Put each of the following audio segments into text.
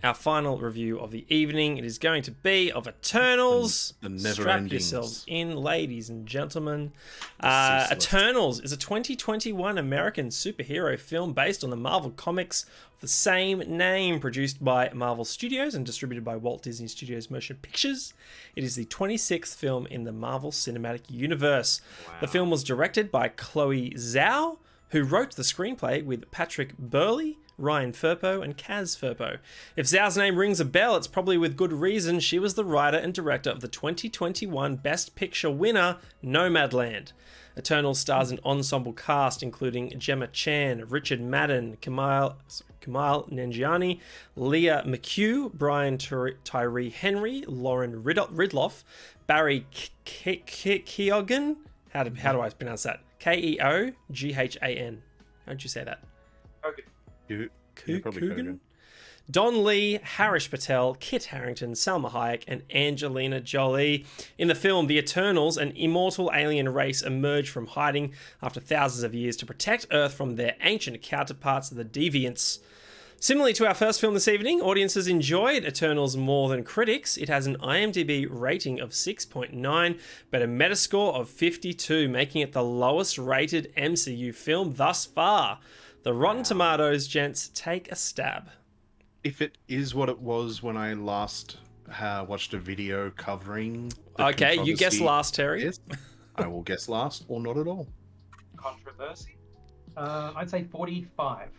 our final review of the evening. It is going to be of Eternals. The never Strap endings. yourselves in, ladies and gentlemen. ceaseless. Eternals is a 2021 American superhero film based on the Marvel Comics of the same name, produced by Marvel Studios and distributed by Walt Disney Studios Motion Pictures. It is the 26th film in the Marvel Cinematic Universe. Wow. The film was directed by Chloe Zhao, who wrote the screenplay with Patrick Burley, Ryan Firpo, and Kaz Firpo. If Zhao's name rings a bell, it's probably with good reason. She was the writer and director of the 2021 Best Picture winner, Nomadland. Eternal stars an ensemble cast including Gemma Chan, Richard Madden, Kamal Nanjiani, Leah McHugh, Brian Tyree Henry, Lauren Ridloff, Barry Keoghan. How do I pronounce that? Keoghan. How'd you say that? Coogan? Don Lee, Harish Patel, Kit Harington, Salma Hayek, and Angelina Jolie. In the film, the Eternals, an immortal alien race, emerge from hiding after thousands of years to protect Earth from their ancient counterparts, the Deviants. Similarly to our first film this evening, audiences enjoyed Eternals more than critics. It has an IMDb rating of 6.9, but a Metascore of 52, making it the lowest rated MCU film thus far. The Rotten Tomatoes, gents, take a stab. If it is what it was when I last watched a video covering the Okay, you guess controversy, last, Terry. yes, I will guess last or not at all. Controversy? I'd say 45.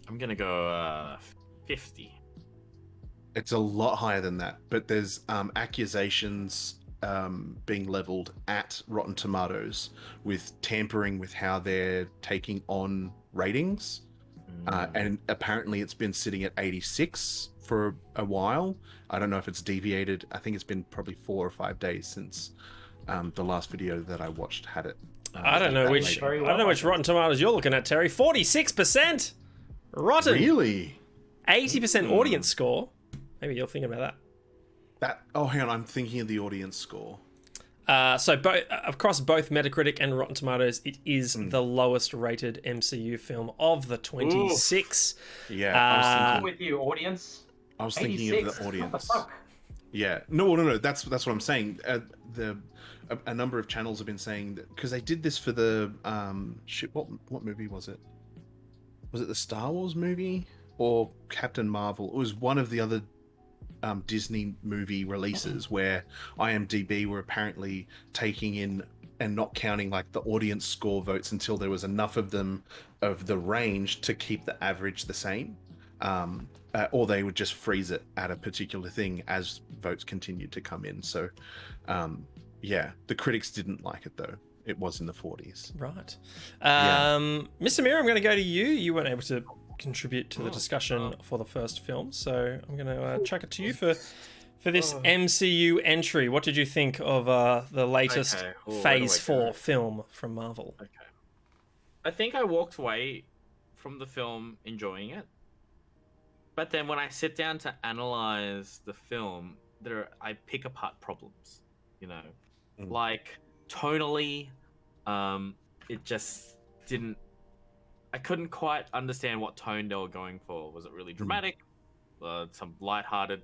I'm gonna go 50. It's a lot higher than that, but there's accusations being leveled at Rotten Tomatoes with tampering with how they're taking on ratings. And apparently it's been sitting at 86 for a while. I don't know if it's deviated. I think it's been probably 4 or 5 days since the last video that I watched had it. I don't know which Rotten Tomatoes you're looking at, Terry. 46% rotten. Really? 80% audience score. Maybe you're thinking about that. Hang on, I'm thinking of the audience score. So across both Metacritic and Rotten Tomatoes, it is the lowest rated MCU film of the 26. Oof. Yeah, I was thinking With you, audience. I was thinking of 86. the audience. What the fuck? Yeah, no. That's what I'm saying. A number of channels have been saying that because they did this for the what movie was it? Was it the Star Wars movie or Captain Marvel? It was one of the other Disney movie releases where IMDb were apparently taking in and not counting like the audience score votes until there was enough of them of the range to keep the average the same. Or they would just freeze it at a particular thing as votes continued to come in. So, yeah, the critics didn't like it though. It was in the 40s. Right. Yeah. Mr. Mira, I'm going to go to you. You weren't able to contribute to the discussion for the first film, so I'm going to chuck it to you for this MCU entry. What did you think of the latest Phase 4 film from Marvel? Okay. I think I walked away from the film enjoying it. But then when I sit down to analyze the film, I pick apart problems, you know. Like tonally, it just didn't. I couldn't quite understand what tone they were going for. Was it really dramatic? Some lighthearted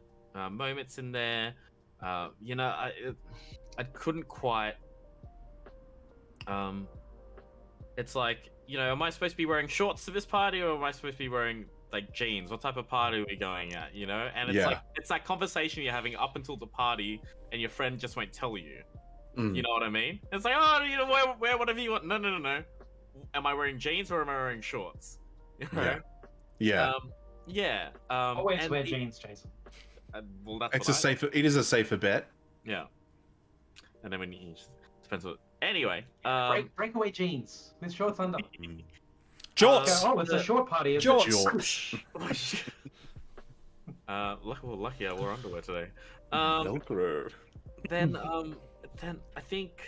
moments in there. You know, I couldn't quite. It's like, you know, am I supposed to be wearing shorts to this party, or am I supposed to be wearing like jeans? What type of party are we going at? You know, and it's like it's that conversation you're having up until the party, and your friend just won't tell you. You know what I mean? It's like, oh, you know, wear whatever you want. No. Am I wearing jeans or am I wearing shorts? You know? Yeah. Always wear jeans, Jason. Well, that's It's it is a safer bet. Yeah. And then when you depends what. Anyway. Breakaway jeans with shorts under. Jorts. It's a short party. Jorts. Lucky I wore underwear today. Velcro. Then I think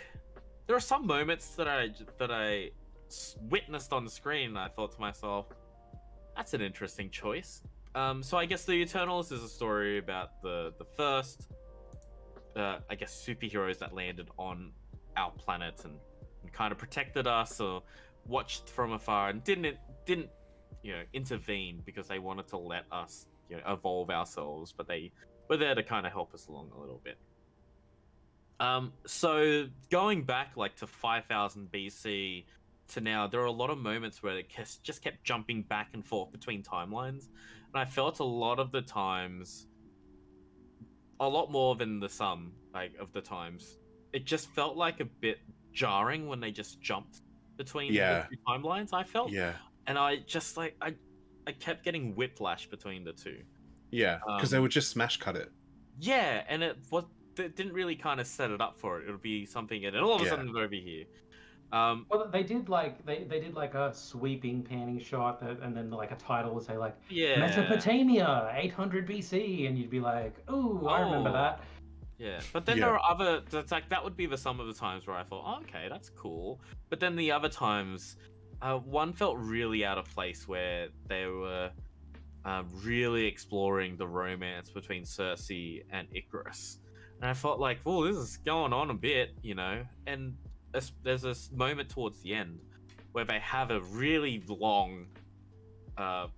there are some moments that I witnessed on the screen, and I thought to myself, that's an interesting choice. So I guess the Eternals is a story about the first, I guess, superheroes that landed on our planet and kind of protected us or watched from afar and didn't intervene because they wanted to let us evolve ourselves, but they were there to kind of help us along a little bit. So going back like to 5000 BC to now, there are a lot of moments where it just kept jumping back and forth between timelines, and I felt a lot of the times, a lot more than the sum of the times, it just felt like a bit jarring when they just jumped between the two timelines. I felt, and I just I kept getting whiplash between the two. Yeah, because they would just smash cut it. Yeah, and it didn't really kind of set it up for it. It would be something, and then all of a sudden it's over here. Well, they did like they did like a sweeping panning shot, and then like a title would say like Mesopotamia 800 BC, and you'd be like, "Ooh, I remember that." Yeah, but then there are other. That's like that would be some of the times where I thought, oh, okay, that's cool. But then the other times, one felt really out of place where they were really exploring the romance between Cersei and Icarus, and I felt like, oh, this is going on a bit, and there's this moment towards the end where they have a really long, I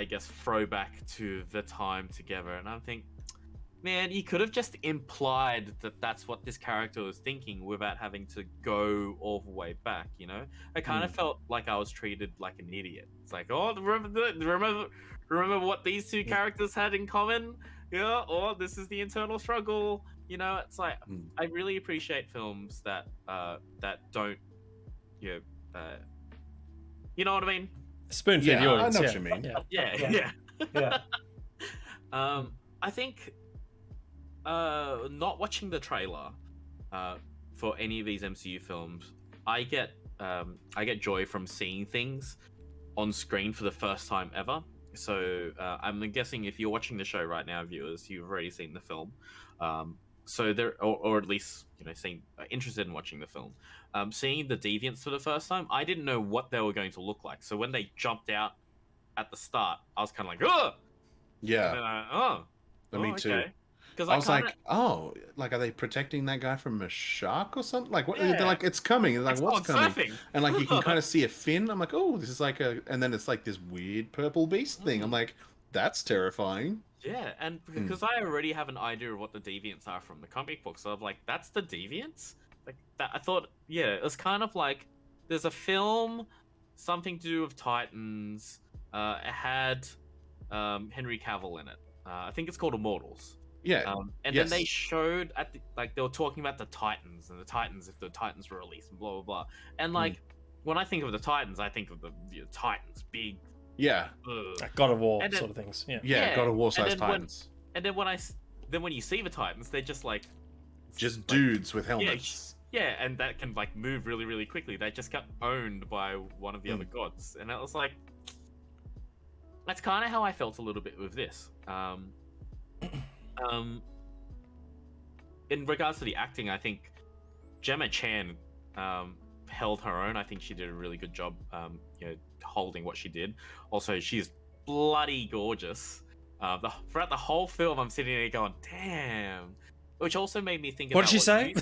guess, throwback to the time together, and I think, man, you could have just implied that that's what this character was thinking without having to go all the way back, I kind of felt like I was treated like an idiot. It's like, oh, remember what these two characters had in common? Yeah, or this is the internal struggle. It's like, I really appreciate films that don't, you know what I mean? Spoon feed the audience. I know what you mean. Yeah. I think not watching the trailer for any of these MCU films, I get joy from seeing things on screen for the first time ever. So I'm guessing if you're watching the show right now, viewers, you've already seen the film. So there, or at least interested in watching the film. Seeing the Deviants for the first time, I didn't know what they were going to look like. So when they jumped out at the start, I was kind of like, oh, yeah, me too. Because I was like, oh, like, are they protecting that guy from a shark or something? Like, what? They're like, it's coming. They're like, what's coming? Surfing. And like, you can kind of see a fin. I'm like, oh, this is like and then it's like this weird purple beast thing. I'm like, that's terrifying. Yeah, and because I already have an idea of what the Deviants are from the comic book, so I'm like, that's the Deviants? Like that, I thought, it was kind of like, there's a film, something to do with Titans. It had Henry Cavill in it. I think it's called Immortals. Yeah. Then they showed they were talking about the Titans and the Titans if the Titans were released and blah blah blah. And like when I think of the Titans, I think of the Titans, big. Yeah. Like God of War sort of things. Yeah, God of War size Titans. When you see the Titans, they're just like dudes with helmets. Yeah, and that can like move really really quickly. They just got owned by one of the other gods, and it was like, that's kind of how I felt a little bit with this. In regards to the acting, I think Gemma Chan held her own. I think she did a really good job, holding what she did. Also, she's bloody gorgeous. Throughout the whole film, I'm sitting there going, "Damn," which also made me think. What did she say?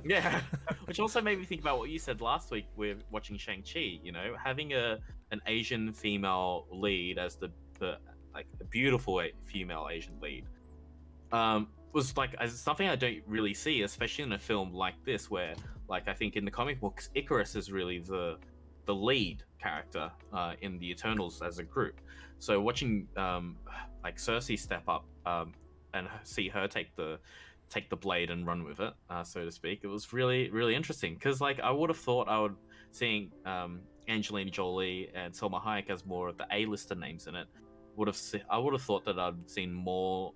Yeah, which also made me think about what you said last week with watching Shang-Chi. Having an Asian female lead as the beautiful female Asian lead. Was like something I don't really see, especially in a film like this, where I think in the comic books, Icarus is really the lead character in the Eternals as a group. So watching Cersei step up and see her take the blade and run with it, so to speak, it was really really interesting, because I would have thought I would seeing Angelina Jolie and Salma Hayek as more of the A-lister names in it. I would have thought that I'd seen more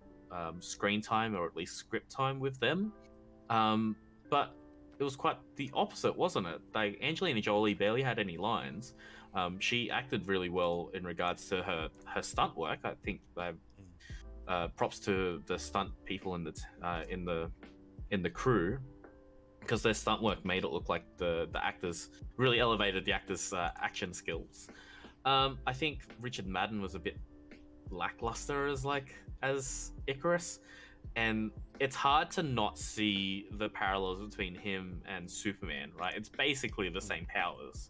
screen time, or at least script time with them, but it was quite the opposite, wasn't it? Angelina Jolie barely had any lines. She acted really well in regards to her stunt work. I think props to the stunt people in the crew, because their stunt work made it look like the actors really elevated the actors' action skills. I think Richard Madden was a bit lackluster as Icarus, and it's hard to not see the parallels between him and Superman, right? It's basically the same powers.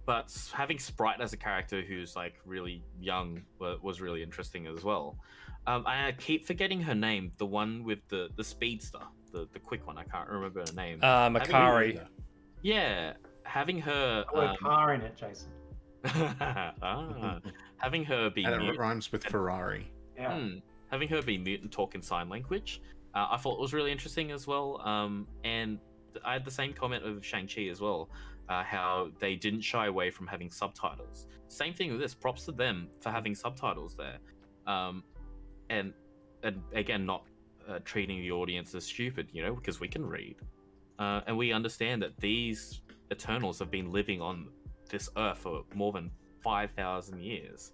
but having Sprite as a character who's like really young was really interesting as well. I keep forgetting her name, the one with the speedster, the quick one. I can't remember her name. Makari. Yeah, having her. A car in it, Jason. Having her be And mute. it rhymes with Ferrari. Yeah. Having her be mute and talk in sign language, I thought was really interesting as well. And I had the same comment of Shang-Chi as well, how they didn't shy away from having subtitles. Same thing with this. Props to them for having subtitles there. And again, not treating the audience as stupid, because we can read. And we understand that these Eternals have been living on this earth for more than 5,000 years.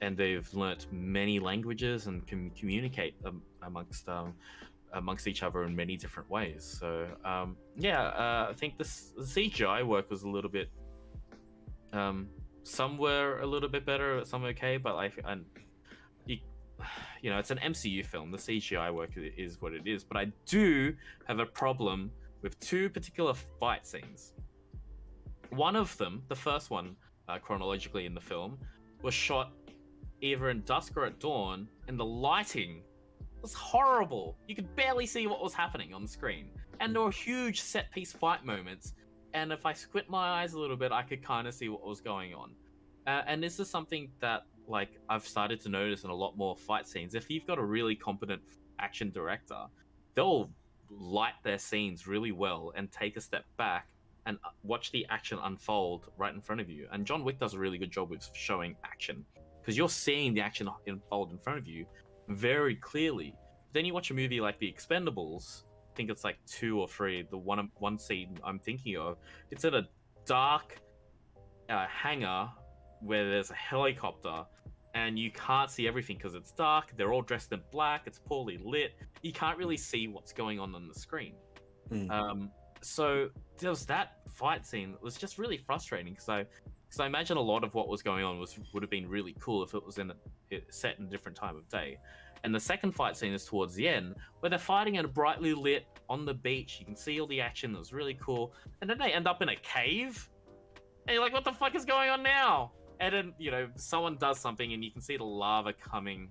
And they've learnt many languages and can communicate amongst each other in many different ways. So I think the CGI work was a little bit. Some were a little bit better, some okay, but it's an MCU film. The CGI work is what it is. But I do have a problem with two particular fight scenes. One of them, the first one, chronologically in the film, was shot either in dusk or at dawn, and the lighting was horrible. You could barely see what was happening on the screen. And there were huge set-piece fight moments, and if I squint my eyes a little bit, I could kind of see what was going on. And this is something that I've started to notice in a lot more fight scenes. If you've got a really competent action director, they'll light their scenes really well and take a step back and watch the action unfold right in front of you. And John Wick does a really good job with showing action, because you're seeing the action unfold in front of you very clearly. Then you watch a movie like The Expendables, I think it's like 2 or 3, the one scene I'm thinking of, it's in a dark hangar where there's a helicopter, and you can't see everything because it's dark. They're all dressed in black. It's poorly lit. You can't really see what's going on the screen. So there was that fight scene. It was just really frustrating because I imagine a lot of what was going on would have been really cool if it was set in a different time of day. And the second fight scene is towards the end, where they're fighting in a brightly lit on the beach. You can see all the action. It was really cool. And then they end up in a cave. And you're like, what the fuck is going on now? And then, someone does something and you can see the lava coming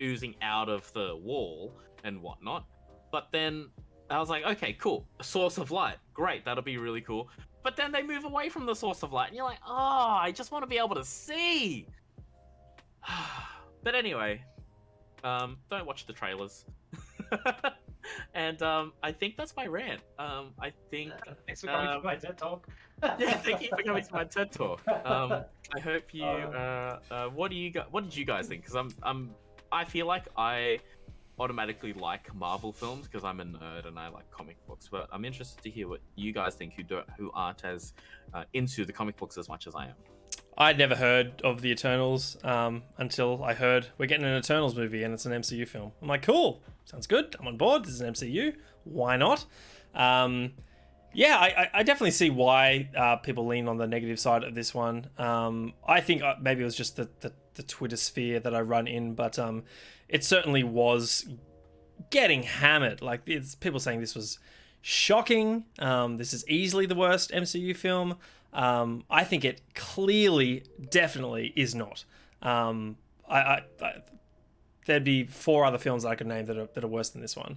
oozing out of the wall and whatnot. But then I was like, okay, cool. A source of light. Great. That'll be really cool. But then they move away from the source of light and you're like, oh, I just want to be able to see. But anyway, don't watch the trailers. And I think that's my rant. I think. Thanks for coming to my TED Talk. Yeah, thank you for coming to my TED Talk. I hope you. What did you guys think? Because I feel like I automatically like Marvel films because I'm a nerd and I like comic books. But I'm interested to hear what you guys think who aren't as into the comic books as much as I am. I'd never heard of the Eternals until I heard we're getting an Eternals movie and it's an MCU film. I'm like, cool, sounds good. I'm on board. This is an MCU. Why not? I definitely see why people lean on the negative side of this one. I think maybe it was just the Twitter sphere that I run in, but it certainly was getting hammered. Like, it's people saying this was shocking. This is easily the worst MCU film. I think it clearly, definitely is not. There'd be 4 other films that I could name that are worse than this one,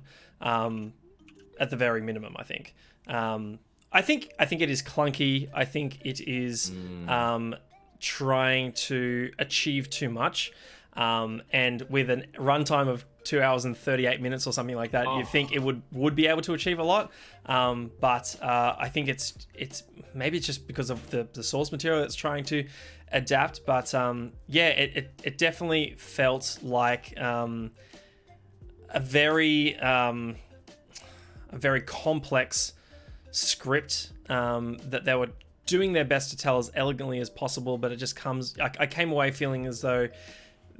at the very minimum. I think. I think it is clunky. I think it is trying to achieve too much, and with a runtime of 2 hours and 38 minutes or something like that, you think it would be able to achieve a lot. But I think it's maybe it's just because of the source material that's trying to adapt. But it definitely felt like a very complex script that they were doing their best to tell as elegantly as possible. But it just comes. I came away feeling as though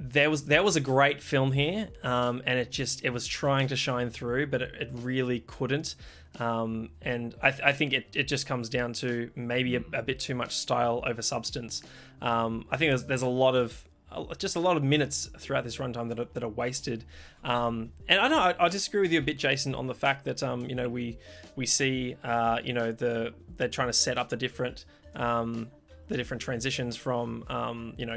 there was a great film here, and it was trying to shine through, but it really couldn't. And I think it just comes down to maybe a bit too much style over substance. I think there's a lot of just a lot of minutes throughout this runtime that are wasted. And I know I disagree with you a bit, Jason, on the fact that we see they're trying to set up the different transitions from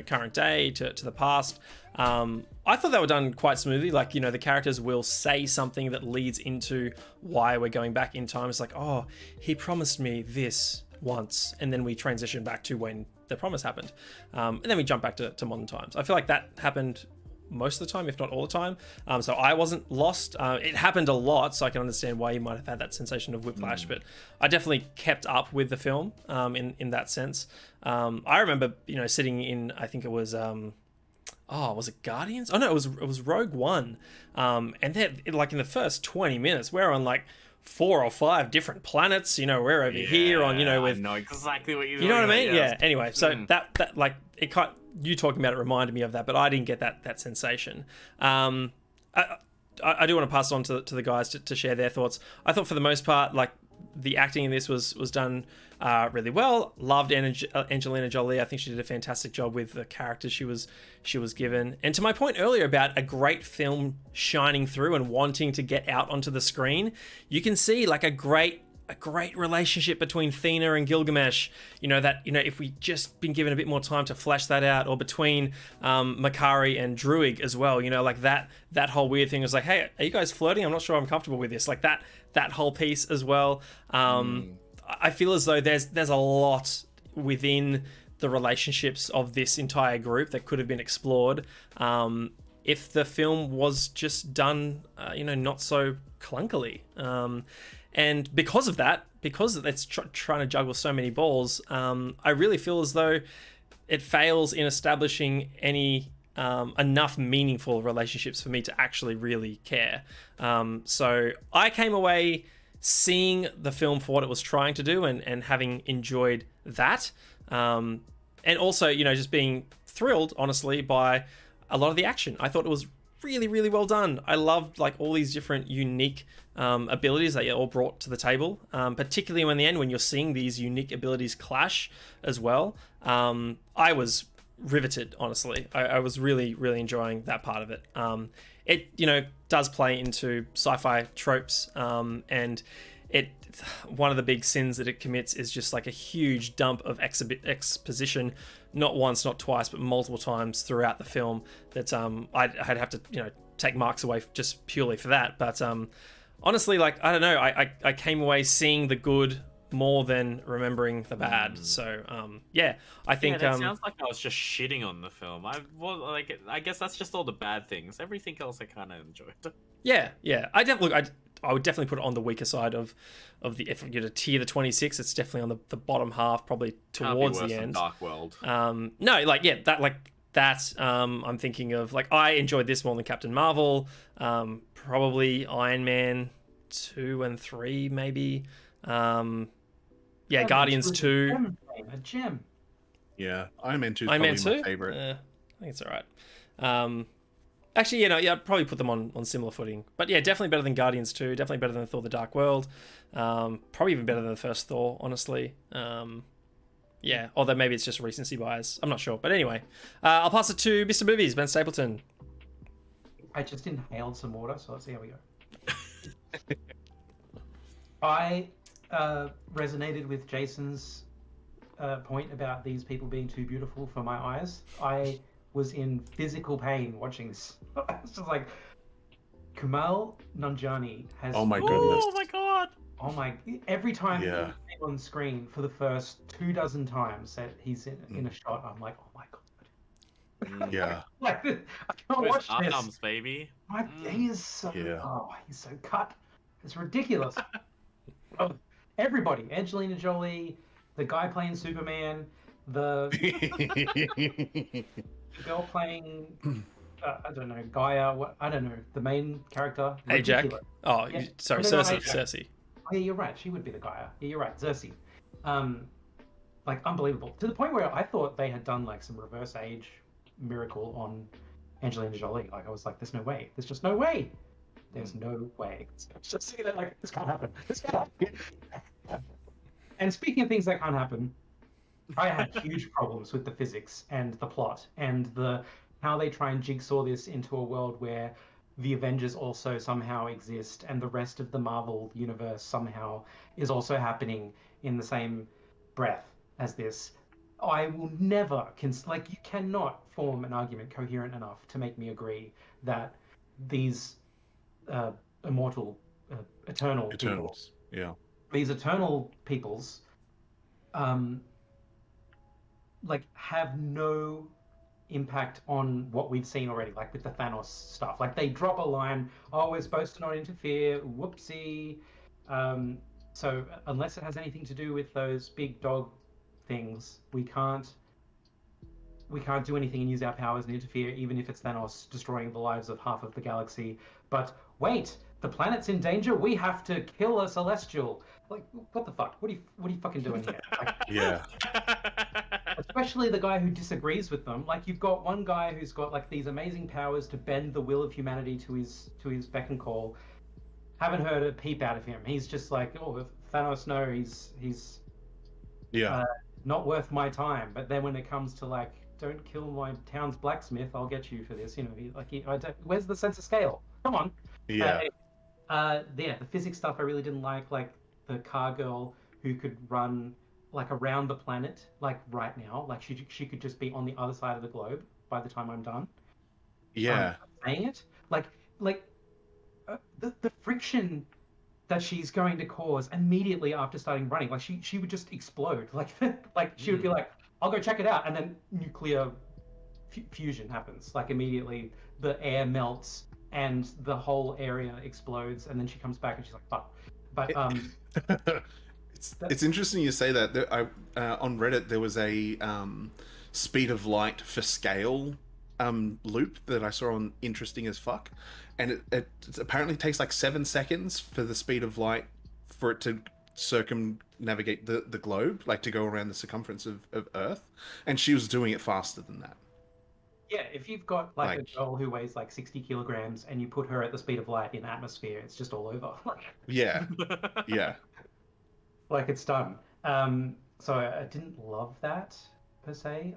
current day to the past. I thought they were done quite smoothly. Like, the characters will say something that leads into why we're going back in time. It's like, oh, he promised me this once, and then we transition back to when the promise happened, and then we jump back to modern times. I feel like that happened most of the time, if not all the time. So I wasn't lost. It happened a lot, so I can understand why you might have had that sensation of whiplash, but I definitely kept up with the film in that sense. I remember, sitting in, I think it was, was it Guardians? Oh no, it was Rogue One. And then, like, in the first 20 minutes, we're on like 4 or 5 different planets. We're over here on, with. I know exactly what you know what I mean? Yeah. Anyway, so that like it kind. You talking about it reminded me of that, but I didn't get that sensation. I do want to pass it on to the guys to share their thoughts. I thought for the most part, like, the acting in this was done really well. Loved Angelina Jolie. I think she did a fantastic job with the character she was given. And to my point earlier about a great film shining through and wanting to get out onto the screen, you can see like a great relationship between Thena and Gilgamesh. If we just been given a bit more time to flesh that out, or between Makari and Druig as well. Like that whole weird thing was like, hey, are you guys flirting? I'm not sure I'm comfortable with this. Like that whole piece as well. I feel as though there's a lot within the relationships of this entire group that could have been explored if the film was just done, not so clunkily. And because of that, because it's trying to juggle so many balls, I really feel as though it fails in establishing any enough meaningful relationships for me to actually really care. So I came away seeing the film for what it was trying to do and having enjoyed that. And also, just being thrilled, honestly, by a lot of the action. I thought it was really, really well done. I loved like all these different unique abilities that you all brought to the table, particularly in the end when you're seeing these unique abilities clash as well. I was riveted, honestly. I was really, really enjoying that part of it. It does play into sci-fi tropes, and one of the big sins that it commits is just like a huge dump of exposition, not once, not twice, but multiple times throughout the film, that I'd have to take marks away just purely for that. But honestly, like, I don't know, I came away seeing the good more than remembering the bad. So I think that sounds like I was just shitting on the film. I guess that's just all the bad things. Everything else I kind of enjoyed. Yeah. I would definitely put it on the weaker side of the, if you're to tier the 26, it's definitely on the bottom half, probably towards the end. Dark World. I'm thinking of, like, I enjoyed this more than Captain Marvel, probably Iron Man 2 and 3 maybe. Guardians 2. A gem. Yeah, Iron Man 2 is probably my favorite. I think it's all right. Actually, I'd probably put them on similar footing. But yeah, definitely better than Guardians 2. Definitely better than Thor: The Dark World. Probably even better than the first Thor, honestly. Although maybe it's just recency bias. I'm not sure. But anyway, I'll pass it to Mr. Movies, Ben Stapleton. I just inhaled some water, so let's see how we go. I resonated with Jason's point about these people being too beautiful for my eyes. I was in physical pain watching this. It's just like, Kumail Nanjiani has. Oh my goodness! Oh my god! Oh my! Every time he's on screen for the first 24 times that he's in a shot, I'm like, oh my god! Yeah. Like, I can't watch this. Arms, baby. He is so. Yeah. Oh, he's so cut. It's ridiculous. Everybody, Angelina Jolie, the guy playing Superman, the girl playing, I don't know, Gaia. I don't know, the main character. Ajak. Oh, yeah. Sorry, Cersei. Oh, yeah, you're right. She would be the Gaia. Yeah, you're right, Cersei. Like, unbelievable. To the point where I thought they had done like some reverse age miracle on Angelina Jolie. Like, I was like, there's no way. There's just no way. There's no way. Just seeing it like, this can't happen. This can't happen. And speaking of things that can't happen, I had huge problems with the physics and the plot and the how they try and jigsaw this into a world where the Avengers also somehow exist and the rest of the Marvel universe somehow is also happening in the same breath as this. I will never like you cannot form an argument coherent enough to make me agree that these uh, immortal, eternal people, Eternals. Yeah. these eternal peoples, um, like have no impact on what we've seen already, like with the Thanos stuff. Like they drop a line, "Oh, we're supposed to not interfere." Whoopsie. Um, so unless it has anything to do with those big dog things, we can't do anything and use our powers and interfere, even if it's Thanos destroying the lives of half of the galaxy. But wait, the planet's in danger. We have to kill a celestial. Like, what the fuck? What are you fucking doing here? Like, Yeah. especially the guy who disagrees with them. Like, you've got one guy who's got like these amazing powers to bend the will of humanity to his beck and call. Haven't heard a peep out of him. He's just like, oh, Thanos, no, he's Yeah. not worth my time. But then when it comes to like, don't kill my town's blacksmith, I'll get you for this. You know, where's the sense of scale? Come on. Yeah. Yeah, the physics stuff I really didn't like the car girl who could run like around the planet, like right now, like she could just be on the other side of the globe by the time I'm done. Yeah. Saying it, like the friction that she's going to cause immediately after starting running, like she would just explode, like like she would be like, I'll go check it out, and then nuclear fusion happens, like immediately the air melts and the whole area explodes, and then she comes back and she's like, fuck. But it's interesting you say that. On Reddit there was a speed of light for scale loop that I saw on Interesting as Fuck, and it apparently takes like 7 seconds for the speed of light for it to circumnavigate the globe, like to go around the circumference of Earth, and she was doing it faster than that. yeah, if you've got like a girl who weighs like 60 kilograms and you put her at the speed of light in atmosphere, it's just all over. Yeah. Yeah. Like it's done. So I didn't love that per se.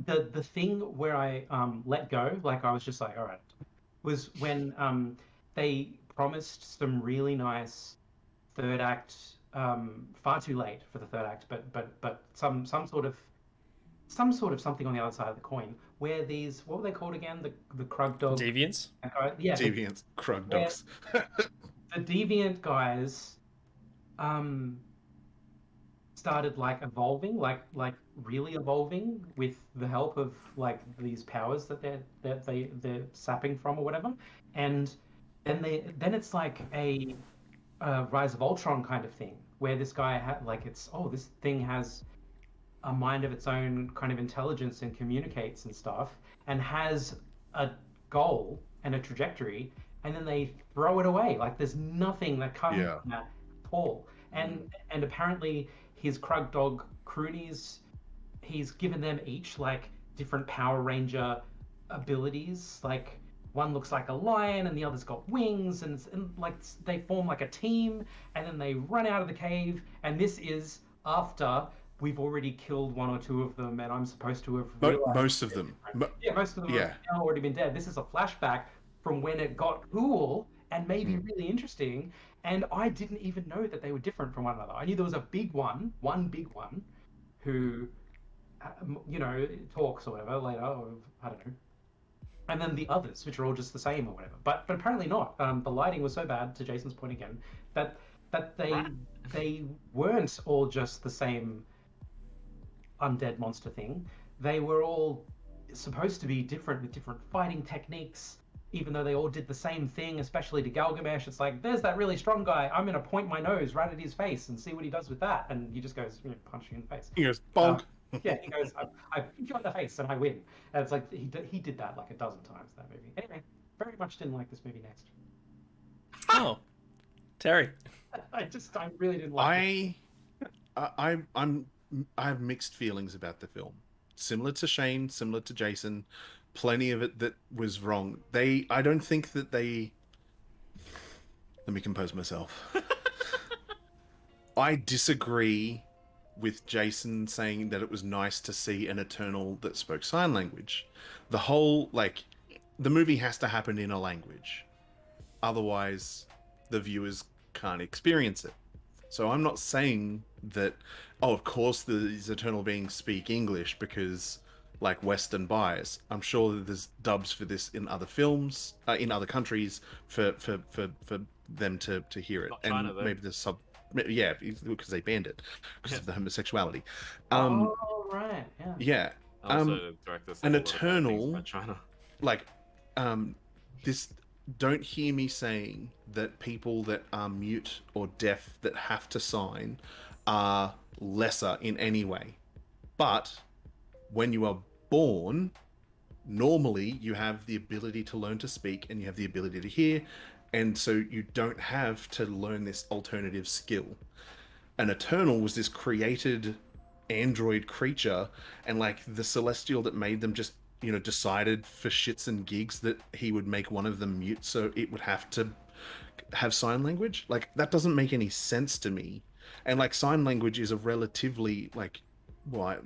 The thing where I let go, like I was just like, all right, was when they promised some really nice third act, far too late for the third act, but some sort of something on the other side of the coin, where these, what were they called again, the Krug dog Deviants? yeah, Deviants, Krug dogs. the deviant guys started like evolving, like really evolving with the help of like these powers that they're sapping from or whatever, and then it's like a Rise of Ultron kind of thing, where this guy had like, it's, oh, this thing has a mind of its own kind of intelligence and communicates and stuff, and has a goal and a trajectory, and then they throw it away like there's nothing that comes from that at all. And apparently his Krug dog croonies, he's given them each like different Power Ranger abilities. Like one looks like a lion and the other's got wings, and like they form like a team, and then they run out of the cave, and this is after we've already killed one or two of them, and I'm supposed to have most of them. Most of them have now already been dead. This is a flashback from when it got cool and maybe really interesting, and I didn't even know that they were different from one another. I knew there was a one big one, who, you know, talks or whatever later, or I don't know, and then the others, which are all just the same or whatever. But apparently not. The lighting was so bad, to Jason's point again, that they weren't all just the same undead monster thing. They were all supposed to be different, with different fighting techniques, even though they all did the same thing, especially to Gilgamesh. It's like, there's that really strong guy, I'm gonna point my nose right at his face and see what he does with that, and he just goes, you know, punch you in the face. He goes, bonk. Yeah, he goes, I punch you in the face and I win. And it's like, he did that like a dozen times in that movie. Anyway, very much didn't like this movie next. Oh, Terry. I really didn't like it. I have mixed feelings about the film. Similar to Shane, similar to Jason, plenty of it that was wrong. I don't think that they... Let me compose myself. I disagree with Jason saying that it was nice to see an Eternal that spoke sign language. The whole, like, the movie has to happen in a language. Otherwise, the viewers can't experience it. So I'm not saying that, oh, of course these Eternal beings speak English because, like, Western bias. I'm sure that there's dubs for this in other films, in other countries, for them to hear it. Not China, and though. maybe there's yeah, because they banned it because of the homosexuality. Oh, right. Yeah. Yeah. Also, the director said an a lot of bad things Eternal, about China. like, this, don't hear me saying that people that are mute or deaf that have to sign are lesser in any way. But when you are born, normally you have the ability to learn to speak and you have the ability to hear, and so you don't have to learn this alternative skill. An Eternal was this created android creature, and like the Celestial that made them just, you know, decided for shits and gigs that he would make one of them mute so it would have to have sign language. Like, that doesn't make any sense to me. And like, sign language is a relatively, like, well,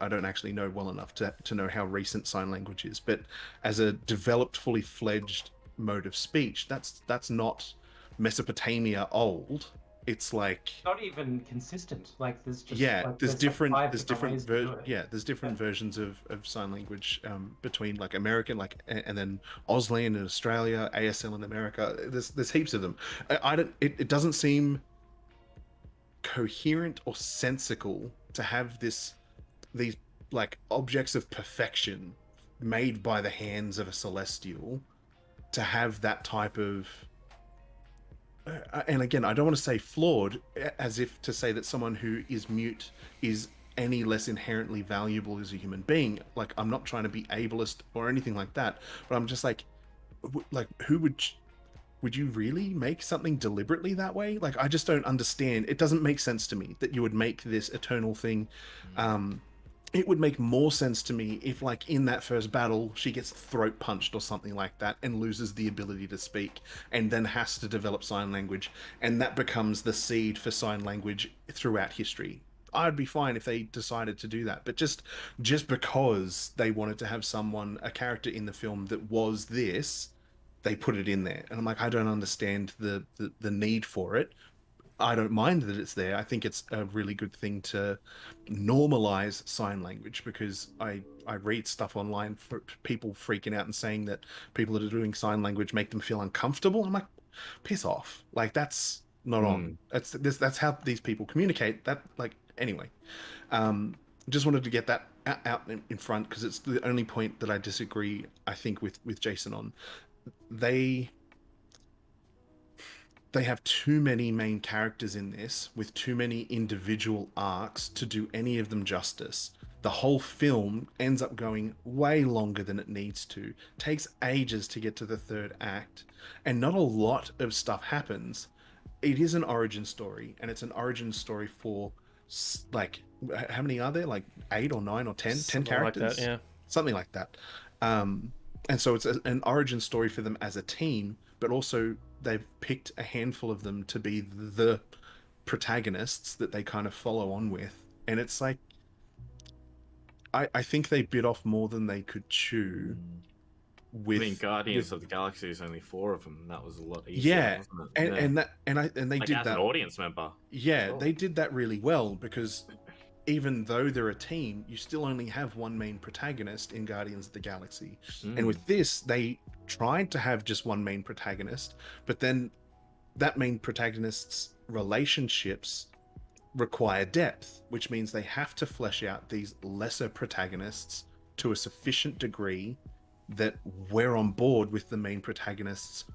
I don't actually know well enough to know how recent sign language is, but as a developed, fully fledged mode of speech, that's not Mesopotamia old. It's like, Not even consistent. Like there's just yeah, like, there's like, different five there's different different ways to do it. there's different versions of sign language between like American, like, and then Auslan in Australia, ASL in America. There's heaps of them. I don't, it doesn't seem coherent or sensical to have these like objects of perfection made by the hands of a Celestial to have that type of and again, I don't want to say flawed, as if to say that someone who is mute is any less inherently valuable as a human being. Like, I'm not trying to be ableist or anything like that, but I'm just like who would you really make something deliberately that way? Like, I just don't understand. It doesn't make sense to me that you would make this Eternal thing. It would make more sense to me if, like, in that first battle, she gets throat punched or something like that and loses the ability to speak and then has to develop sign language, and that becomes the seed for sign language throughout history. I'd be fine if they decided to do that, but just because they wanted to have a character in the film that was this, they put it in there, and I'm like, I don't understand the need for it. I don't mind that it's there. I think it's a really good thing to normalize sign language, because I read stuff online for people freaking out and saying that people that are doing sign language make them feel uncomfortable. I'm like, piss off. Like, that's not on. That's how these people communicate. That, like, anyway. Just wanted to get that out in front, because it's the only point that I disagree, I think, with Jason on. They have too many main characters in this with too many individual arcs to do any of them justice. The whole film ends up going way longer than it needs to, takes ages to get to the third act, and not a lot of stuff happens. It is an origin story, and it's an origin story for, like, how many are there? Like 8 or 9 or 10? 10 characters? Like that, yeah. Something like that. And so it's an origin story for them as a team, but also they've picked a handful of them to be the protagonists that they kind of follow on with. And it's like, I think they bit off more than they could chew. I mean, Guardians of the Galaxy is only 4 of them. That was a lot easier. Yeah, wasn't it? and they like, did as that. an audience member. Yeah, Sure. they did that really well, because even though they're a team, you still only have one main protagonist in Guardians of the Galaxy. And with this, they tried to have just one main protagonist, but then that main protagonist's relationships require depth, which means they have to flesh out these lesser protagonists to a sufficient degree that we're on board with the main protagonist's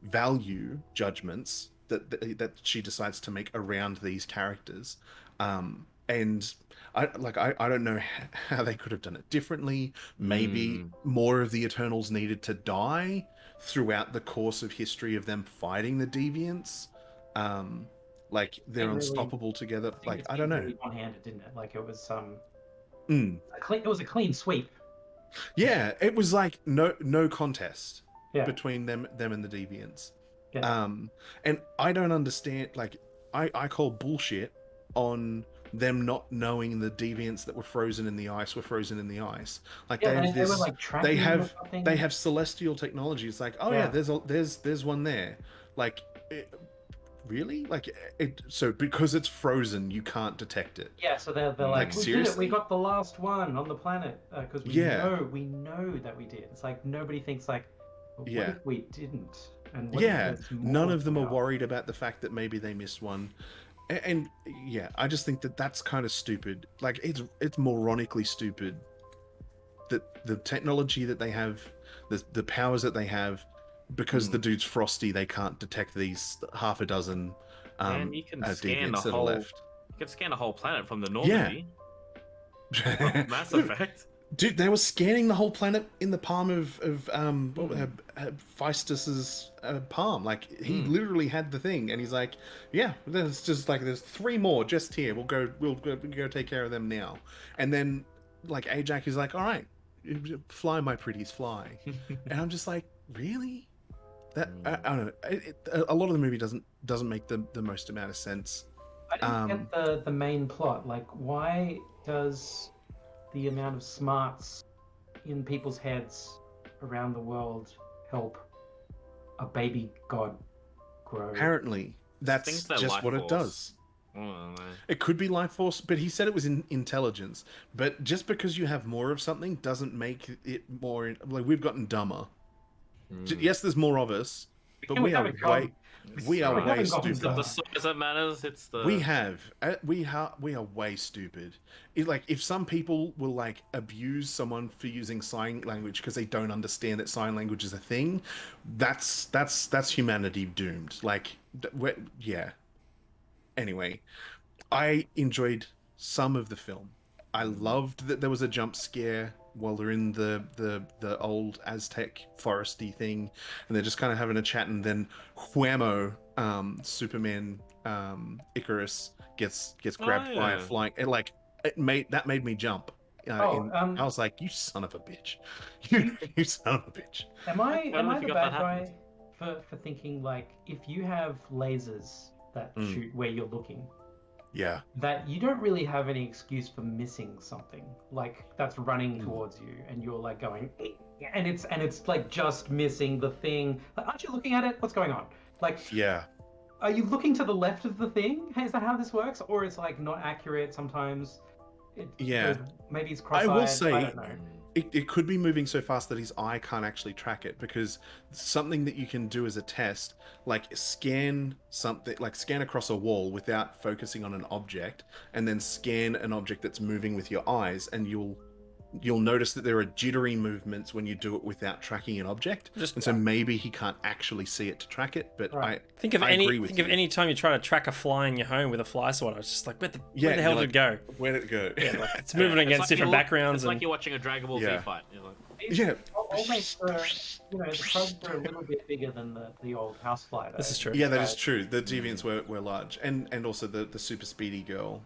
value judgments that she decides to make around these characters. And I don't know how they could have done it differently. Maybe more of the Eternals needed to die throughout the course of history of them fighting the Deviants. Like, they're really unstoppable together. Like, it I don't know. really one-handed, didn't it? Like it was Mm. it was a clean sweep. Yeah, it was like no contest Yeah. between them and the Deviants. Yeah. And I don't understand. Like, I call bullshit on them not knowing the deviants that were frozen in the ice were frozen in the ice. Like Yeah, they have they were this, like tracking they or have something. they have celestial technology. It's like, oh yeah, Yeah. there's one there. Like, really? Like so because it's frozen, you can't detect it. Yeah, so they're Like, like, we did it. seriously? We got the last one on the planet because Yeah. we know that we did. It's like nobody thinks like, well, what Yeah. if we didn't? And what if Yeah, there's none more of them are to go? worried about the fact that maybe they missed one. And yeah, I just think that that's kind of stupid. Like it's moronically stupid that the technology that they have, the powers that they have, because the dude's frosty, they can't detect these half a dozen And you can scan deviants the that are whole. left. You can scan a whole planet from the Normandy. Mass Effect. Dude, they were scanning the whole planet in the palm of Phaistus's palm. Like he literally had the thing, and he's like, "Yeah, there's just like there's 3 more just here. We'll go take care of them now." And then like Ajax is like, "All right, fly, my pretties, fly." And I'm just like, really? That I don't know. A lot of the movie doesn't make the most amount of sense. I didn't get the main plot. Like, why does the amount of smarts in people's heads around the world help a baby god grow? Apparently, that's Think they're just life what it force. does. Oh, no. It could be life force, but he said it was in intelligence. But just because you have more of something doesn't make it more. Like we've gotten dumber. Yes, there's more of us, but Yeah, we we are haven't way We way haven't gotten It's not stupider. the size that matters. It's the. We are way stupid. Like if some people will like abuse someone for using sign language because they don't understand that sign language is a thing, that's humanity doomed. Like yeah. Anyway, I enjoyed some of the film. I loved that there was a jump scare while they're in the old Aztec foresty thing, and they're just kind of having a chat, and then Whammo, Superman, Icarus gets grabbed by a yeah. flying. It made me jump. I was like, "You son of a bitch! You son of a bitch!" Am I totally the forgot bad that guy for thinking like if you have lasers that shoot where you're looking, Yeah, that you don't really have any excuse for missing something like that's running towards you and you're like going and it's like just missing the thing. Like, aren't you looking at it? What's going on? Like, yeah. are you looking to the left of the thing? Is that how this works? Or it's like not accurate sometimes? Yeah. Maybe it's I cross-eyed. will say- I don't know. It could be moving so fast that his eye can't actually track it, because something that you can do as a test, like scan across a wall without focusing on an object, and then scan an object that's moving with your eyes, and you'll notice that there are jittery movements when you do it without tracking an object. And so maybe he can't actually see it to track it, but Right. Think of I agree with think of you. any time you try to track a fly in your home with a fly swatter. It's just like where the Yeah, hell you're did it go? Where did it go? It's moving against different backgrounds It's and like you're watching a Dragon Ball Yeah. Z fight. You're like, Yeah. Almost, the probes are a little bit bigger than the old housefly. this is true. Yeah, that is true. The deviants were large, and also the super speedy girl.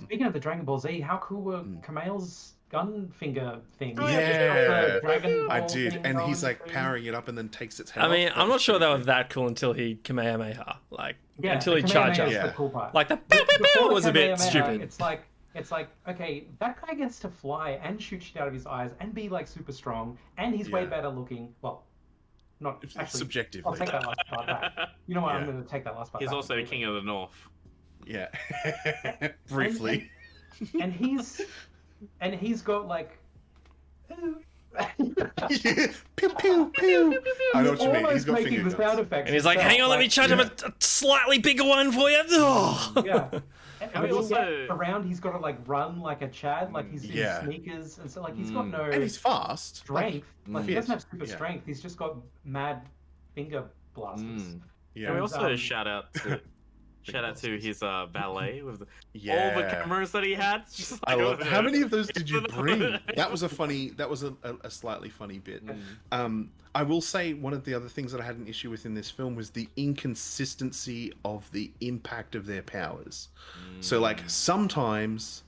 Speaking of the Dragon Ball Z, how cool were Kamel's gun finger thing? Yeah, Dragon I Ball did, thing and he's going like through. powering it up and then takes its head I off. mean, That I'm was not sure pretty they good. were that cool until he Kamehameha. Like Yeah, until the he charged Kamehameha up. is Yeah. the cool part. Like the pew, pew, Before pew the was a bit Kamehameha, stupid. It's like okay, that guy gets to fly and shoot shit out of his eyes and be like super strong, and he's way Yeah. better looking. Well, not actually. Subjectively. I'll take that last part back. You know what? I'm Yeah. going to take that last part he's back. also king of the north. Yeah. Briefly. And he's got like. Pew pew pew. I know what you mean. He's Almost got making finger the guns. sound effects. And he's like, himself, hang on, let me charge up a slightly bigger one for you. Oh. Yeah. And Can we when he also- gets around, he's got to like run like a Chad, like he's Yeah. in sneakers, and so like he's got no And he's fast. strength. Like he fit. doesn't have super Yeah. strength. He's just got mad finger blasters. Yeah. Can we also Um, shout out to his valet with all the Yeah. cameras that he had? Just I like, love. How many of those did you It's bring? another- That was a slightly funny bit. I will say one of the other things that I had an issue with in this film was the inconsistency of the impact of their powers. So like sometimes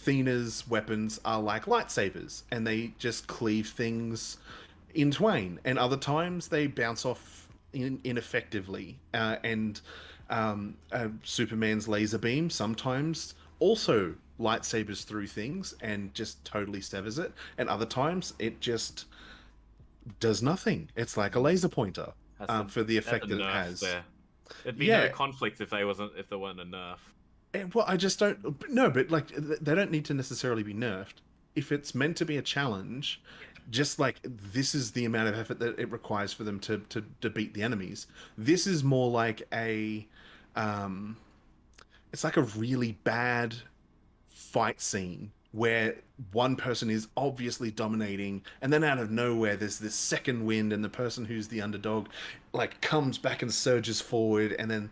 Thena's weapons are like lightsabers and they just cleave things in twain, and other times they bounce off ineffectively. And Superman's laser beam sometimes also lightsabers through things and just totally severs it, and other times it just does nothing. It's like a laser pointer for the effect that it has. There. There'd be Yeah. no conflict if there weren't a nerf. And, well, I just don't. No, but like they don't need to necessarily be nerfed. If it's meant to be a challenge, just like this is the amount of effort that it requires for them to beat the enemies. This is more like a, it's like a really bad fight scene where one person is obviously dominating, and then out of nowhere there's this second wind, and the person who's the underdog like comes back and surges forward, and then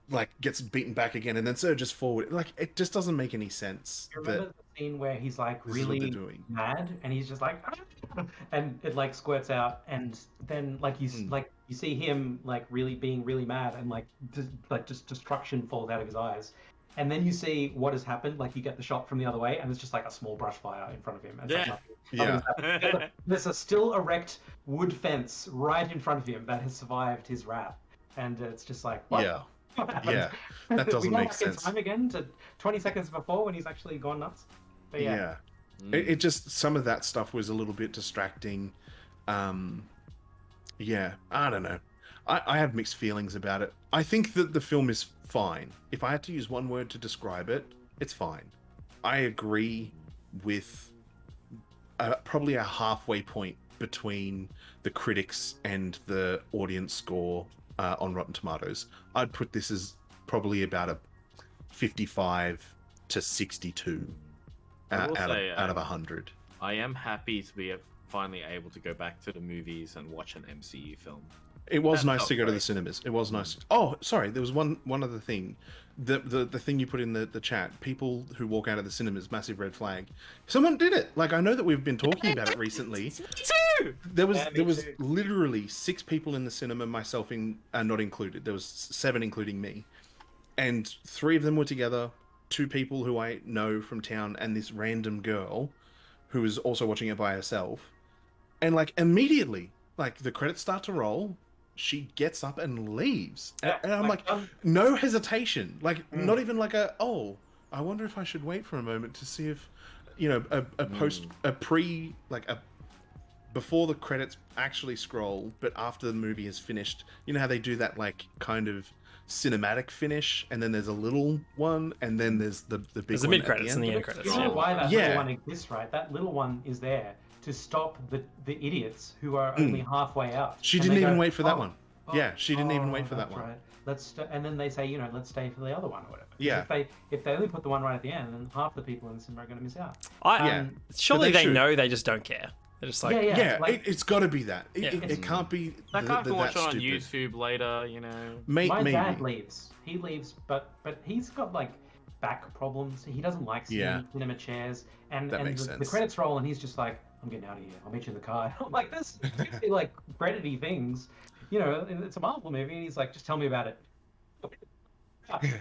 like gets beaten back again and then surges forward. Like it just doesn't make any sense. You remember the scene where he's like This is what they're really doing. mad and he's just like and it like squirts out, and then like you like you see him like really being really mad, and like just destruction falls out of his eyes. And then you see what has happened, like you get the shot from the other way and it's just like a small brush fire in front of him. It's like Yeah. nothing happened. There's a still erect wood fence right in front of him that has survived his wrath. And it's just like, what? Yeah. What happened? Yeah. That doesn't we go make back in sense. time again to 20 seconds before when he's actually gone nuts. But yeah. It just, some of that stuff was a little bit distracting. Yeah, I don't know. I have mixed feelings about it. I think that the film is fine. If I had to use one word to describe it, it's fine. I agree with probably a halfway point between the critics and the audience score on Rotten Tomatoes. I'd put this as probably about a 55 to 62 I will say, out of 100. I am happy to be finally able to go back to the movies and watch an MCU film. It was That nice felt to go to the great. cinemas. It was nice. Oh, sorry. There was one other thing. The thing you put in the chat. People who walk out of the cinemas, massive red flag. Someone did it. Like I know that we've been talking about it recently. Me too. There was Yeah, me there was too. literally 6 people in the cinema, myself not included. There was 7 including me, and 3 of them were together. 2 people who I know from town, and this random girl who was also watching it by herself. And like immediately, like the credits start to roll, she gets up and leaves. Yeah, And I'm like, no hesitation. Like not even like I wonder if I should wait for a moment to see if, before the credits actually scroll, but after the movie is finished. You know how they do that like kind of cinematic finish, and then there's a little one, and then there's the big There's the one mid credits at and the the end. end credits. You know why that Yeah. little one exists, right? That little one is there to stop the idiots who are only halfway out. She And didn't they even go, wait for that "Oh, one. oh, Yeah, she didn't even wait for that that's one. right. And then they say, let's stay for the other one or whatever. 'Cause Yeah. If they only put the one right at the end, then half the people in the cinema are going to miss out. Yeah. Surely But they they should. know, they just don't care. They're just like, Yeah. Yeah, it's got to be that. Yeah. It can't be That guy can watch it that on stupid. YouTube later, you know. My Maybe. dad leaves. He leaves, but he's got like back problems. He doesn't like sitting Yeah. in cinema chairs. And, That and makes the sense. credits roll, and he's just like, I'm getting out of here. I'll meet you in the car. I'm like, this is like Predator things. It's a Marvel movie, and he's like, just tell me about it.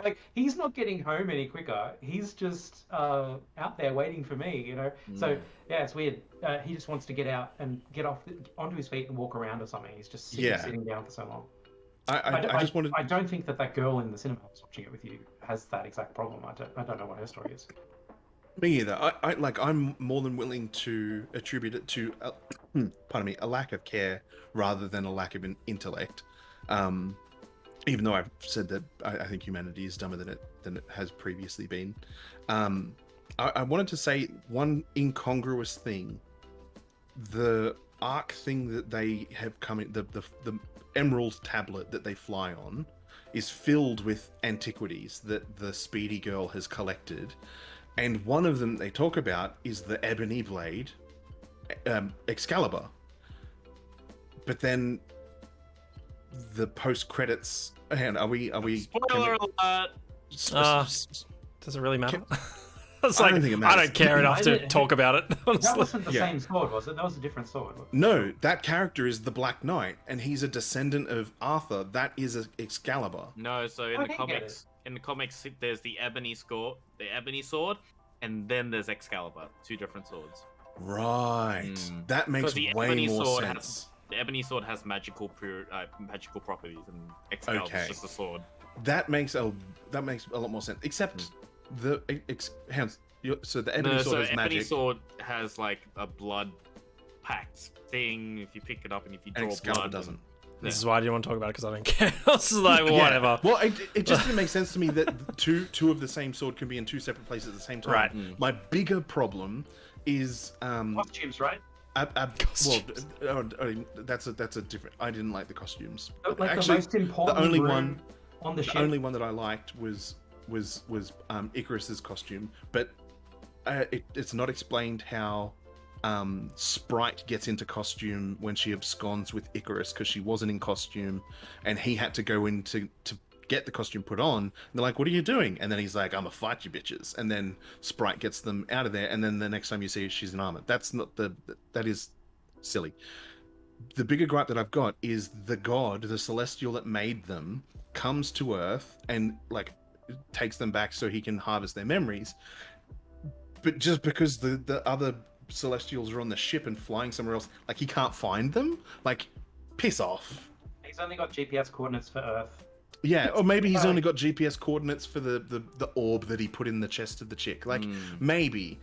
Like, he's not getting home any quicker. He's just out there waiting for me, So, yeah, it's weird. He just wants to get out and get onto his feet and walk around or something. He's just sitting down for so long. I just wanted. I don't think that girl in the cinema who's watching it with you has that exact problem. I don't know what her story is. Me either. I'm more than willing to attribute it to, a lack of care rather than a lack of intellect. Even though I've said that I think humanity is dumber than it has previously been. I wanted to say one incongruous thing. The arc thing that they have coming, the emerald tablet that they fly on, is filled with antiquities that the Speedy Girl has collected. And one of them they talk about is the ebony blade, Excalibur. But then the post credits. And are we? Spoiler alert! does it really matter? It's I like, don't think it I matters. don't care enough to I- talk about it, That honestly. wasn't the Yeah. same sword, was it? That was a different sword. No, that character is the Black Knight, and he's a descendant of Arthur. That is Excalibur. No, so I didn't get in the comics, there's the ebony sword, and then there's Excalibur, 2 different swords. Right. That makes the way ebony more sword sense. The ebony sword has magical properties, and Excalibur's Okay. just a sword. that makes a lot more sense. Except so the ebony No, sword so is ebony magic, sword has like a blood pact thing. If you pick it up and if you and draw Excalibur blood, doesn't. This is why I didn't want to talk about it, because I don't care. I was like, Yeah. whatever. Well, it just didn't make sense to me that two of the same sword can be in two separate places at the same time. Right. My bigger problem is Costumes, right? Costumes. that's a different. I didn't like the costumes. Like Actually, the most important the only room one on the ship. the only one that I liked was Icarus's costume, but it's not explained how Sprite gets into costume when she absconds with Icarus, because she wasn't in costume and he had to go in to get the costume put on. And they're like, what are you doing? And then he's like, I'm gonna fight you bitches. And then Sprite gets them out of there, and then the next time you see her, she's in armor. That's not that is silly. The bigger gripe that I've got is the god, the celestial that made them, comes to Earth and like takes them back so he can harvest their memories. But just because the other celestials are on the ship and flying somewhere else, like he can't find them, like piss off. He's only got GPS coordinates for Earth. Yeah, or maybe he's only got GPS coordinates for the orb that he put in the chest of the chick. Like maybe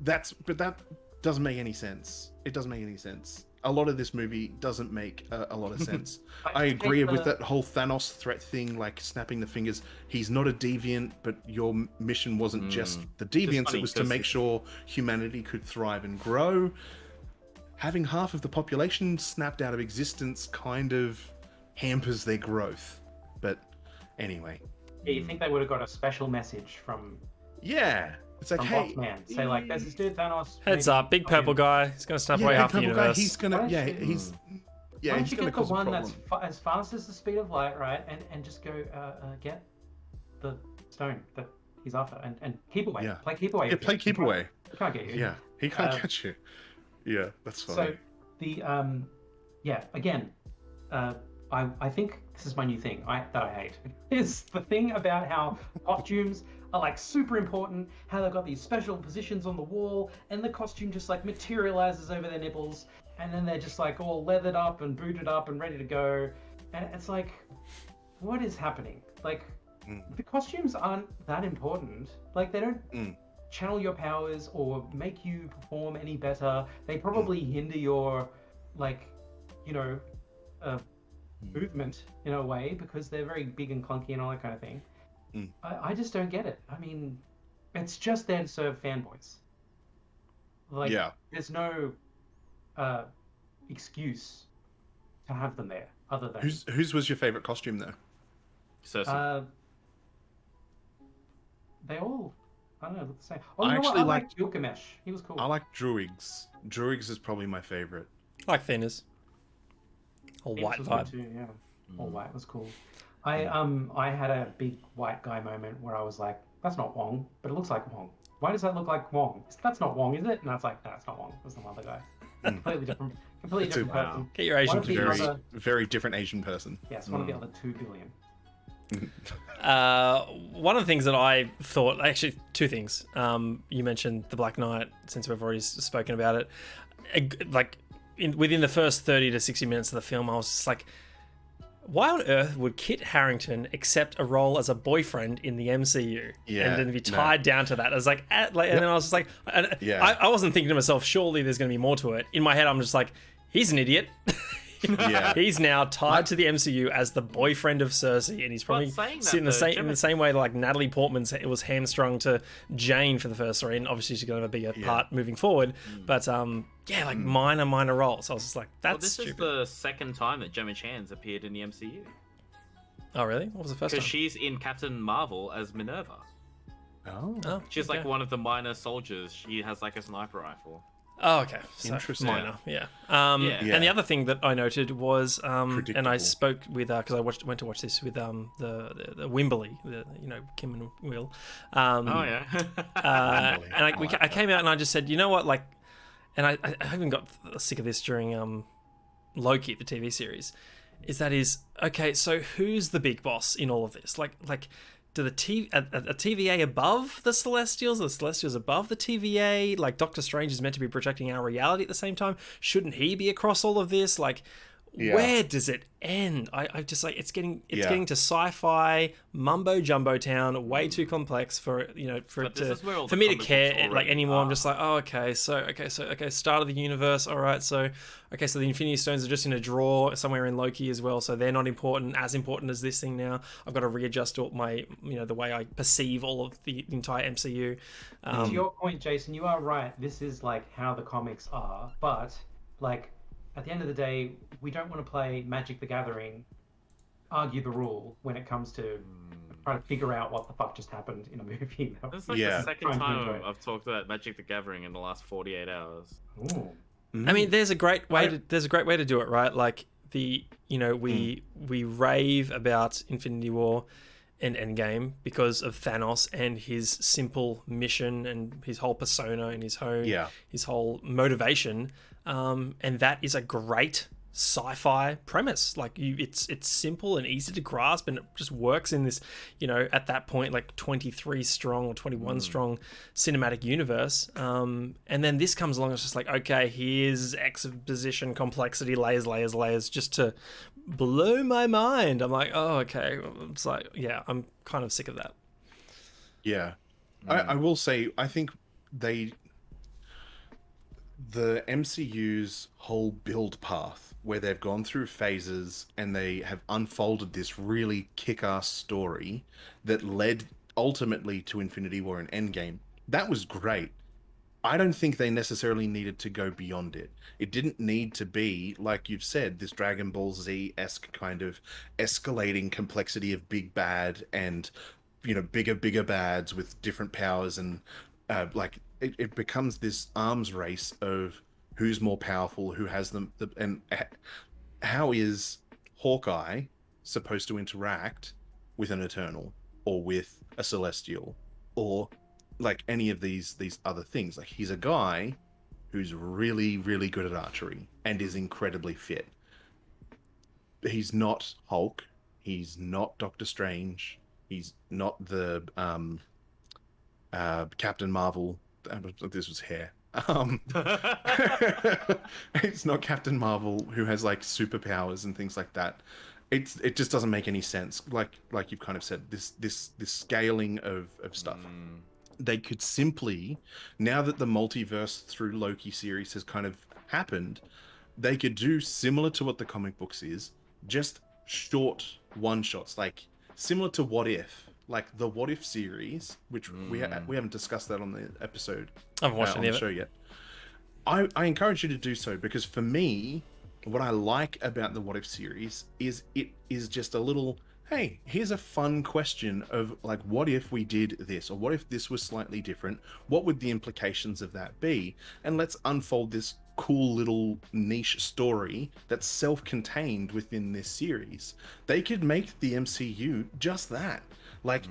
but that doesn't make any sense. It doesn't make any sense. A lot of this movie doesn't make a lot of sense. I agree with that whole Thanos threat thing, like snapping the fingers. He's not a deviant, but your mission wasn't just the deviants. funny It was to make sure humanity could thrive and grow. Having half of the population snapped out of existence kind of hampers their growth. But anyway. Yeah, you think they would have got a special message from Yeah. It's like, hey, Man. Say like, there's this dude Thanos. Heads maybe up, big fucking- purple guy. He's going to snap yeah, away hey, half the purple guy, universe. he's gonna, Why yeah, don't he's, yeah, Why don't he's you gonna get the cause a one problem. that's as fast as the speed of light, right? And just go get the stone that he's after and keep away. Yeah. Play keep away. Yeah, play keep away. He can't get you. Yeah, he can't Um, catch you. Yeah, that's So funny. the again, I think this is my new thing that I hate is the thing about how costumes are like super important, how they've got these special positions on the wall, and the costume just like materializes over their nipples, and then they're just like all leathered up and booted up and ready to go, and it's like, what is happening? Like, the costumes aren't that important. Like, they don't channel your powers or make you perform any better. They probably hinder your, like, you know, movement in a way because they're very big and clunky and all that kind of thing. I just don't get it. I mean, it's just there to serve fanboys. Like, Yeah. there's no excuse to have them there other than Whose was your favorite costume though? Cersei. they all, I don't know, look the same. I You know what? actually I liked Gilgamesh. He was cool. I like Druigs. Druigs is probably my favorite. I like thinners. Or Phoenix white was good vibe. too, yeah. All white was cool. I had a big white guy moment where I was like, that's not Wong, but it looks like Wong. Why does that look like Wong? That's not Wong, is it? And I was like, no, it's not Wong. It's some other guy. Completely different It's person. Get your Asian One of the confused. other- Very different Asian person. Yes, one of the other 2 billion. One of the things that I thought, actually, two things. You mentioned The Black Knight, since we've already spoken about it. Like, within the first 30 to 60 minutes of the film, I was just like, why on earth would Kit Harington accept a role as a boyfriend in the MCU Yeah, and then be no. tied down to that? I was like, and then I was just like, Yeah. I wasn't thinking to myself, surely there's going to be more to it. In my head, I'm just like, he's an idiot. Yeah. He's now tied to the MCU as the boyfriend of Cersei, and he's probably saying that, sitting the though, same in Gemma- the same way like Natalie Portman's it was hamstrung to Jane for the first three, and obviously she's going to have a bigger part moving forward. But yeah, like minor roles. I was just like, that's Well, this stupid. is the second time that Gemma Chan's appeared in the MCU. Oh really? What was the first Because time? she's in Captain Marvel as Minerva. Oh. Oh, She's okay. like one of the minor soldiers. She has like a sniper rifle. Oh, okay. So, Interesting. minor, yeah. Yeah. And the other thing that I noted was, and I Predictable. spoke with, because I went to watch this with the Wimberley, Kim and Will. Oh yeah. And I came out and I just said, you know what, like, and I even got sick of this during Loki, the TV series, is okay, so who's the big boss in all of this? Like do a TVA above the Celestials? Are the Celestials above the TVA? Like, Doctor Strange is meant to be projecting our reality at the same time. Shouldn't he be across all of this? Like, Yeah. where does it end? I just like it's getting Yeah. to sci-fi mumbo jumbo town, way too complex for for But it this to is where all for the me to comic books care like already anymore. I'm are. just like, oh, okay, start of the universe. All right, so so the Infinity Stones are just in a drawer somewhere in Loki as well, so they're not as important as this thing now. I've got to readjust all my the way I perceive all of the entire MCU. To your point, Jason, you are right. This is like how the comics are, but like at the end of the day, we don't want to play Magic the Gathering, argue the rule when it comes to trying to figure out what the fuck just happened in a movie. That's like Yeah. the second Trying to time enjoy it. I've talked about Magic the Gathering in the last 48 hours. Ooh. I mean, there's a great way to do it, right? Like we rave about Infinity War and Endgame because of Thanos and his simple mission and his whole persona and his whole motivation. And that is a great sci-fi premise. Like it's simple and easy to grasp, and it just works in this, at that point, like 23 strong or 21 strong cinematic universe. And then this comes along, it's just like, okay, here's exposition, complexity, layers, just to blow my mind. I'm like, oh, okay. It's like, yeah, I'm kind of sick of that. Yeah. I will say, I think the MCU's whole build path, where they've gone through phases and they have unfolded this really kick-ass story that led ultimately to Infinity War and Endgame, that was great. I don't think they necessarily needed to go beyond it. It didn't need to be, like you've said, this Dragon Ball Z-esque kind of escalating complexity of big bad and, bigger bads with different powers, and it becomes this arms race of who's more powerful, who has them, and how is Hawkeye supposed to interact with an Eternal or with a Celestial or like any of these other things. Like, he's a guy who's really, really good at archery and is incredibly fit. He's not Hulk. He's not Doctor Strange. He's not the Captain Marvel. This was hair. It's not Captain Marvel, who has like superpowers and things like that. It just doesn't make any sense. Like you've kind of said, this scaling of stuff. They could simply, now that the multiverse through Loki series has kind of happened, they could do similar to what the comic books is, just short one shots, like similar to What If, like the What If series, which we haven't discussed that on the episode. I haven't watched any on of the it show yet. I encourage you to do so, because for me, what I like about the What If series is it is just a little, hey, here's a fun question of like, what if we did this, or what if this was slightly different? What would the implications of that be? And let's unfold this cool little niche story that's self-contained within this series. They could make the MCU just that. Like,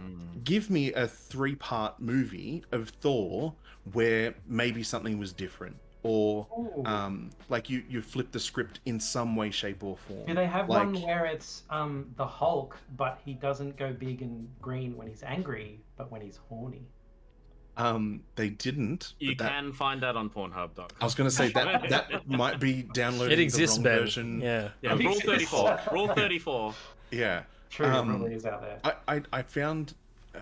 give me a 3-part movie of Thor where maybe something was different, or like you flip the script in some way, shape, or form. Do they have like, one where it's the Hulk, but he doesn't go big and green when he's angry, but when he's horny? They didn't. You but that, can find that on Pornhub. I was going to say that might be downloading It exists, the wrong Ben. version. Yeah. Yeah, Rule 34. Rule 34. Yeah. True, it probably is out there. I found,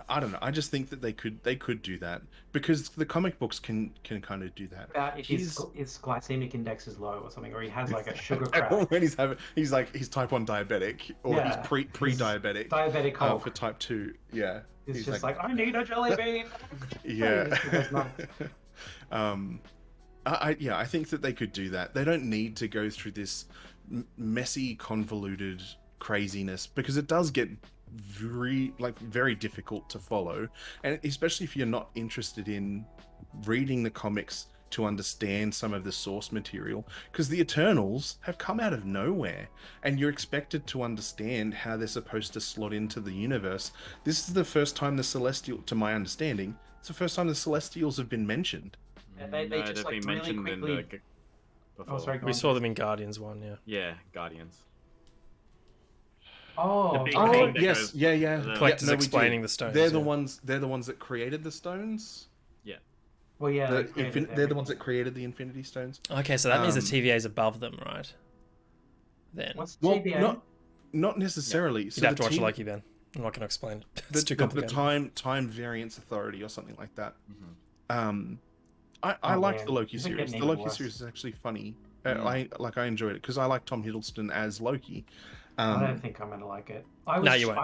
I don't know. I just think that they could do that, because the comic books can kind of do that. About if his glycemic index is low or something, or he has like a sugar Or crash. when he's type 1 diabetic, or Yeah. he's pre-diabetic. Diabetic Hulk. For type 2. Yeah. It's He's just like, I need a jelly bean. Yeah. He goes nuts. I think that they could do that. They don't need to go through this messy, convoluted craziness, because it does get very difficult to follow, and especially if you're not interested in reading the comics to understand some of the source material, because the Eternals have come out of nowhere and you're expected to understand how they're supposed to slot into the universe. This is the first time to my understanding, it's the first time the Celestials have been mentioned. Yeah, they No, just they've like been really mentioned in quickly. the before. Oh, sorry. Go We on. saw them in Guardians 1, yeah. Yeah, Guardians. Oh, The big oh, thing that Yes, goes- yeah. the- Collector's we explaining did. the stones. They're yeah. the ones that created the stones. well, yeah. They're they created the everything. ones that created the Infinity Stones. Okay, so that means the TVA is above them, right? then What's Well, TBA? not necessarily. you'd have to watch Loki, Ben. I'm not going to explain. It's too The complicated. time variance authority or something like that. Mhm. I Oh, liked man. the Loki Is it series. getting The even Loki worse? series is actually funny. I Mm. enjoyed it because I like Tom Hiddleston as Loki. I don't think I'm gonna like it. I was, No, you won't.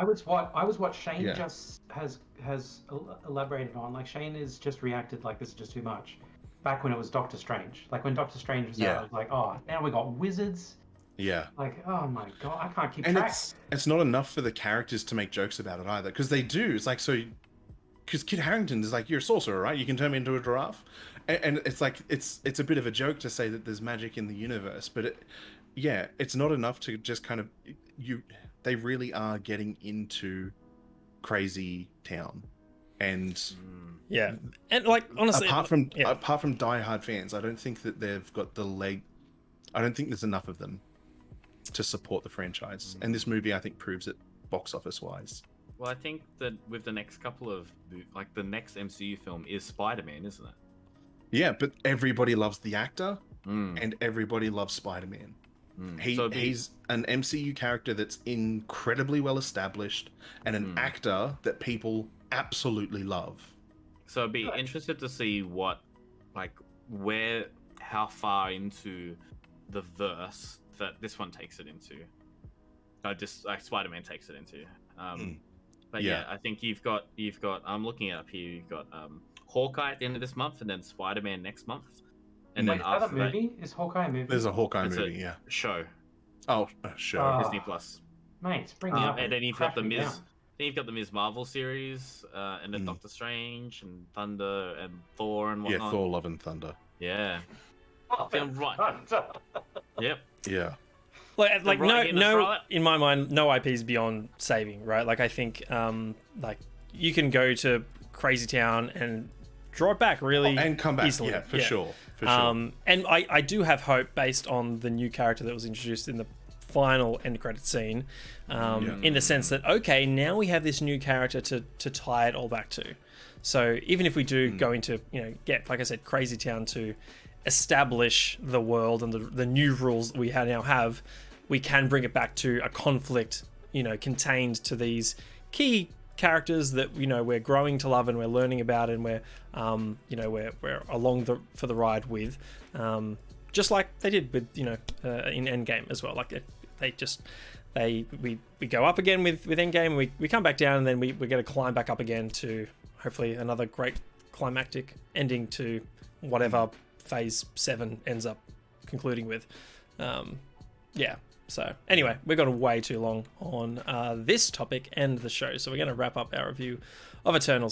I was what Shane Yeah. just has elaborated on. Like Shane has just reacted like this is just too much. Back when it was Doctor Strange, like when Doctor Strange was out, Yeah. I was like, oh, now we got wizards. Yeah. Like, oh my god, I can't keep And track. it's not enough for the characters to make jokes about it either, because they do. It's like, so because Kit Harington is like, you're a sorcerer, right? You can turn me into a giraffe, and it's like it's a bit of a joke to say that there's magic in the universe, but it's not enough to just kind of they really are getting into crazy town, and Yeah, and like honestly, apart from yeah. diehard fans, I don't think that they've got the leg. I don't think there's enough of them to support the franchise, and this movie I think proves it box office wise. Well, I think that with the next couple of like the next MCU film is Spider-Man, isn't it? Yeah, but everybody loves the actor, Mm. and everybody loves Spider-Man. Mm. So it'd be- He's an MCU character that's incredibly well established, and an actor that people absolutely love. So I'd be interested to see how far into the verse that this one takes it into. Just like Spider-Man takes it into. But Yeah. I think you've got. I'm looking it up here. You've got Hawkeye at the end of this month, and then Spider-Man next month, and Wait, then is that a after that, movie? Is Hawkeye a movie? There's a Hawkeye It's a- movie, yeah. show Oh, sure. Oh. Disney Plus. Mate, bring me up. And then you've got the Crack me Miz. down. Then you've got the Ms. Marvel series, and then Doctor Strange and Thunder and Thor and Yeah, whatnot. Thor: Love and Thunder. Yeah. Oh, Feeling right. Yep. Yeah. Like right no, in the throat. in my mind, no IP is beyond saving, right? Like I think, like you can go to Crazy Town and draw it back really And come back, easily. yeah, for sure. For sure. And I do have hope based on the new character that was introduced in the final end credit scene, in the sense that okay, now we have this new character to tie it all back to. So even if we do go into get, like I said, Crazy Town to establish the world and the new rules that we now have, we can bring it back to a conflict, contained to these key characters that we're growing to love and we're learning about, and we're we're along for the ride with, just like they did with in Endgame as well. Like we go up again with Endgame, we come back down, and then we're going to climb back up again to hopefully another great climactic ending to whatever phase 7 ends up concluding with. So anyway, we've gone way too long on this topic and the show, so we're going to wrap up our review of Eternals